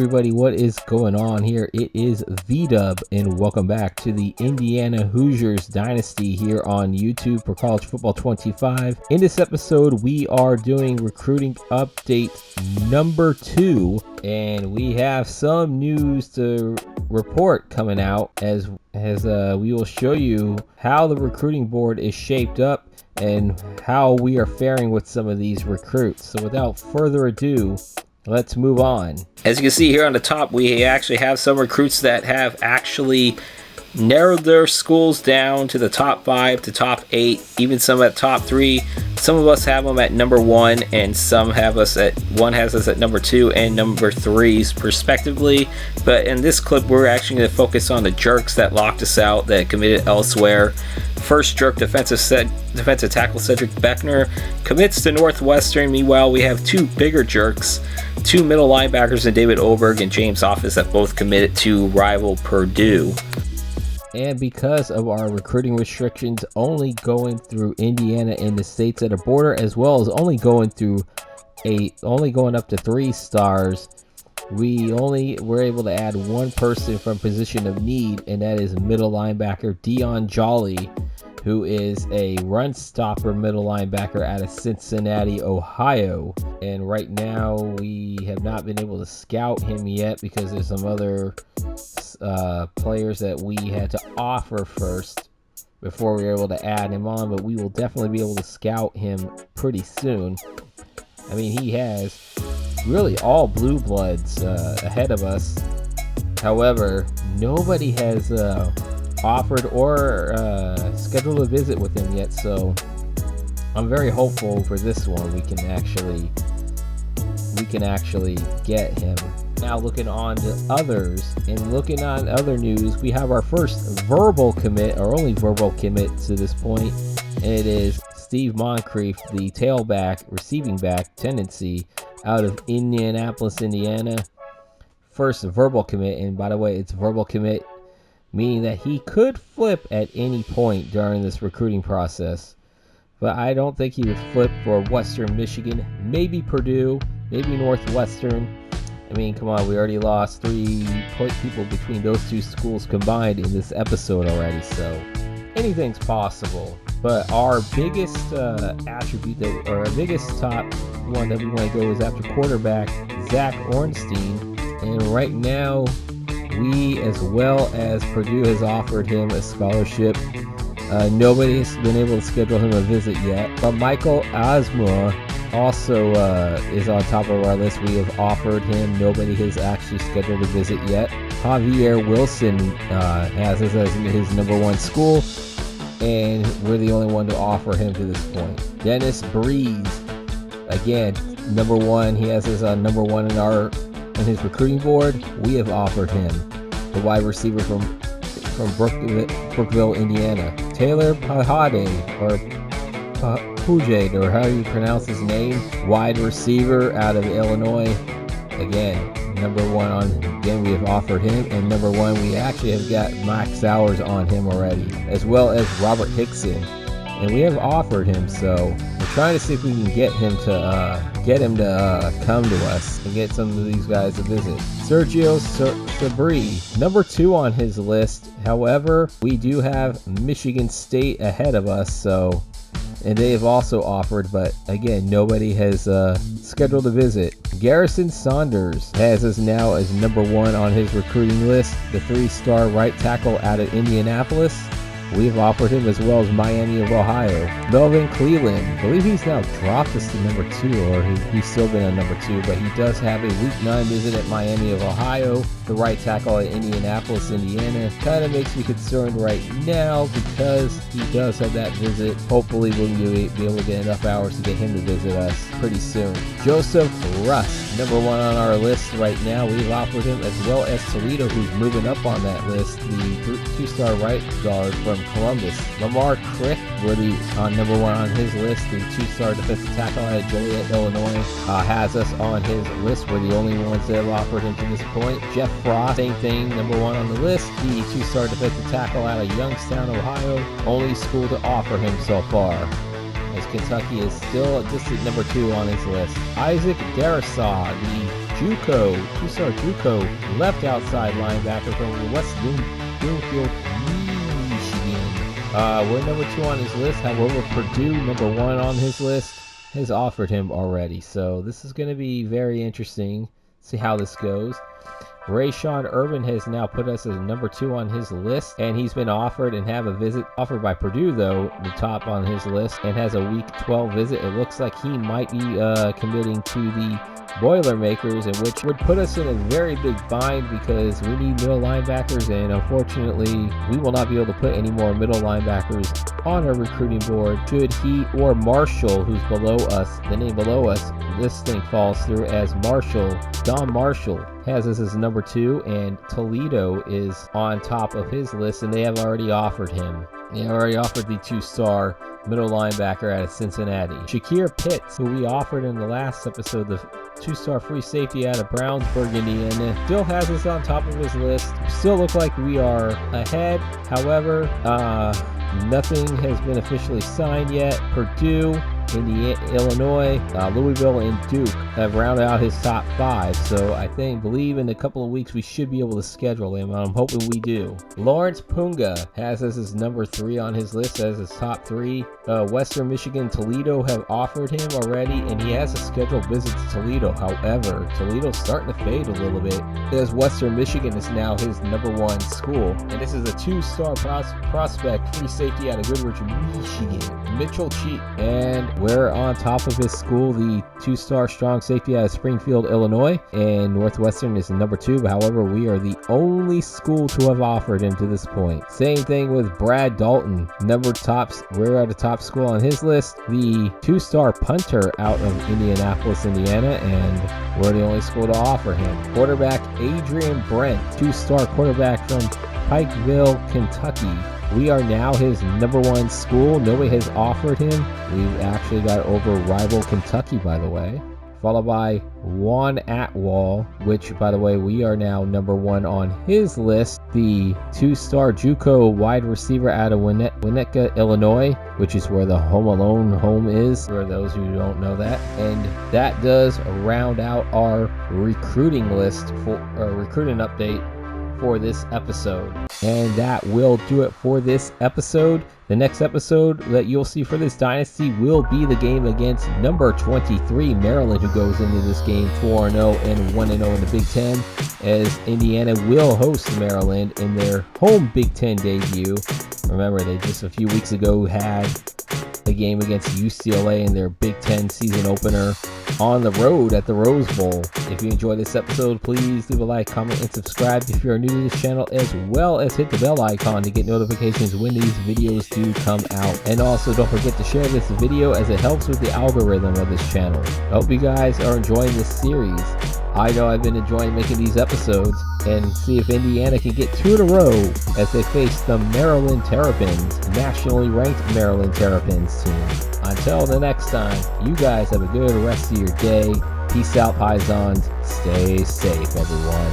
Everybody, what is going on here? It is V-Dub, and welcome back to the Indiana Hoosiers Dynasty here on YouTube for College Football 25. In this episode, we are doing recruiting update number 2, and we have some news to report coming out as we will show you how the recruiting board is shaped up and how we are faring with some of these recruits. So without further ado, let's move on. As you can see here on the top, we actually have some recruits that have actually narrowed their schools down to the top 5 to top 8, even some at top 3. Some of us have them at number 1, and some have us at number 2 and number 3s respectively. But in this clip, we're actually going to focus on the jerks that locked us out, that committed elsewhere. First jerk, defensive tackle Cedric Beckner commits to Northwestern. Meanwhile, we have two bigger jerks, two middle linebackers in David Oberg and James Office that both committed to rival Purdue. And because of our recruiting restrictions only going through Indiana and the states at a border, as well as only going up to 3 stars, we were able to add one person from position of need, and that is middle linebacker Dion Jolly, who is a run stopper middle linebacker out of Cincinnati, Ohio. And right now we have not been able to scout him yet because there's some other players that we had to offer first before we were able to add him on, but we will definitely be able to scout him pretty soon. I mean, he has really all blue bloods ahead of us. However, nobody has offered or scheduled a visit with him yet, so I'm very hopeful for this one we can actually get him. Now looking on to others and looking on other news, we have our first verbal commit, our only verbal commit to this point, and it is Steve Moncrief, the tailback, receiving back tendency out of Indianapolis, Indiana. First verbal commit, and by the way, it's verbal commit, meaning that he could flip at any point during this recruiting process. But I don't think he would flip for Western Michigan, maybe Purdue, maybe Northwestern. I mean, come on, we already lost 3 people between those 2 schools combined in this episode already, so anything's possible. But our biggest attribute, or our biggest top one that we want to go is after quarterback, Zach Ornstein. And right now, we, as well as Purdue, has offered him a scholarship. Nobody has been able to schedule him a visit yet. But Michael Osmore also is on top of our list. We have offered him. Nobody has actually scheduled a visit yet. Javier Wilson has us as his number 1 school, and we're the only one to offer him to this point. Dennis Breeze, again, number 1. He has us on number 1 in his recruiting board. We have offered him, the wide receiver from Brookville, Indiana. Taylor Pajade, or Pujade, or how you pronounce his name, wide receiver out of Illinois. Again, number 1 on. Again, we have offered him, and number 1, we actually have got Max Sowers on him already, as well as Robert Hickson, and we have offered him. So we're trying to see if we can get him to come to us and get some of these guys to visit. Sergio Sabri, number 2 on his list. However, we do have Michigan State ahead of us, and they have also offered, but again, nobody has scheduled a visit. Garrison Saunders has us now as number 1 on his recruiting list, the 3-star right tackle out of Indianapolis. We've offered him, as well as Miami of Ohio. Melvin Cleveland, I believe he's now dropped us to number 2, or he's still been on number 2, but he does have a week 9 visit at Miami of Ohio. The right tackle at Indianapolis, Indiana. Kind of makes me concerned right now because he does have that visit. Hopefully we'll be able to get enough hours to get him to visit us pretty soon. Joseph Russ, number 1 on our list right now. We've offered him, as well as Toledo, who's moving up on that list, the 2-star right guard from Columbus. Lamar Crick, on number 1 on his list, the 2-star defensive tackle out of Joliet, Illinois, has us on his list. We're the only ones that have offered him to this point. Jeff Frost, same thing, number 1 on the list, the 2-star defensive tackle out of Youngstown, Ohio, only school to offer him so far, as Kentucky is still just at number 2 on his list. Isaac Darasaw, the JUCO, two-star JUCO left outside linebacker from West Bloomfield, Michigan. We're number 2 on his list. However, Purdue, number 1 on his list, has offered him already. So this is going to be very interesting. See how this goes. Rayshawn Urban has now put us as number 2 on his list, and he's been offered and have a visit offered by Purdue, though, the top on his list, and has a week 12 visit. It looks like he might be committing to the Boilermakers, and which would put us in a very big bind because we need middle linebackers, and unfortunately we will not be able to put any more middle linebackers on our recruiting board should he or Marshall, who's below us, the name below us, this thing falls through as Marshall. Don Marshall has us as number 2, and Toledo is on top of his list, and they have already offered him. They already offered the 2-star middle linebacker out of Cincinnati. Shakir Pitts, who we offered in the last episode, the 2-star free safety out of Brownsburg, Indiana, still has us on top of his list. Still look like we are ahead. However, nothing has been officially signed yet. Purdue, Indiana, Illinois, Louisville, and Duke have rounded out his top 5. So I believe in a couple of weeks we should be able to schedule him. I'm hoping we do. Lawrence Punga has us as number 3 on his list as his top 3. Western Michigan, Toledo have offered him already, and he has a scheduled visit to Toledo. However, Toledo's starting to fade a little bit as Western Michigan is now his number 1 school. And this is a 2-star prospect free safety out of Goodrich, Michigan, Mitchell Cheek. And we're on top of his school, the 2-star strong safety out of Springfield, Illinois, and Northwestern is number 2. But however, we are the only school to have offered him to this point. Same thing with Brad Dalton, we're at the top school on his list, the 2-star punter out of Indianapolis, Indiana, and we're the only school to offer him. Quarterback Adrian Brent, 2-star quarterback from Pikeville, Kentucky. We are now his number 1 school. Nobody has offered him. We've actually got over rival Kentucky, by the way. Followed by Juan Atwell, which, by the way, we are now number 1 on his list. The 2-star JUCO wide receiver out of Winnetka, Illinois, which is where the Home Alone home is, for those who don't know that. And that does round out our recruiting list for our recruiting update for this episode. And that will do it for this episode. The next episode that you'll see for this dynasty will be the game against number 23 Maryland, who goes into this game 4-0 and 1-0 in the Big Ten, as Indiana will host Maryland in their home Big Ten debut. Remember, they just a few weeks ago had a game against UCLA in their Big Ten season opener on the road at the Rose Bowl. If you enjoyed this episode, please leave a like, comment, and subscribe if you're new to this channel, as well as hit the bell icon to get notifications when these videos do come out. And also, don't forget to share this video, as it helps with the algorithm of this channel. I hope you guys are enjoying this series. I know I've been enjoying making these episodes, and see if Indiana can get 2 in a row as they face the Maryland Terrapins, nationally ranked Maryland Terrapins team. Until the next time, you guys have a good rest of your day. Peace out, Pisons. Stay safe, everyone.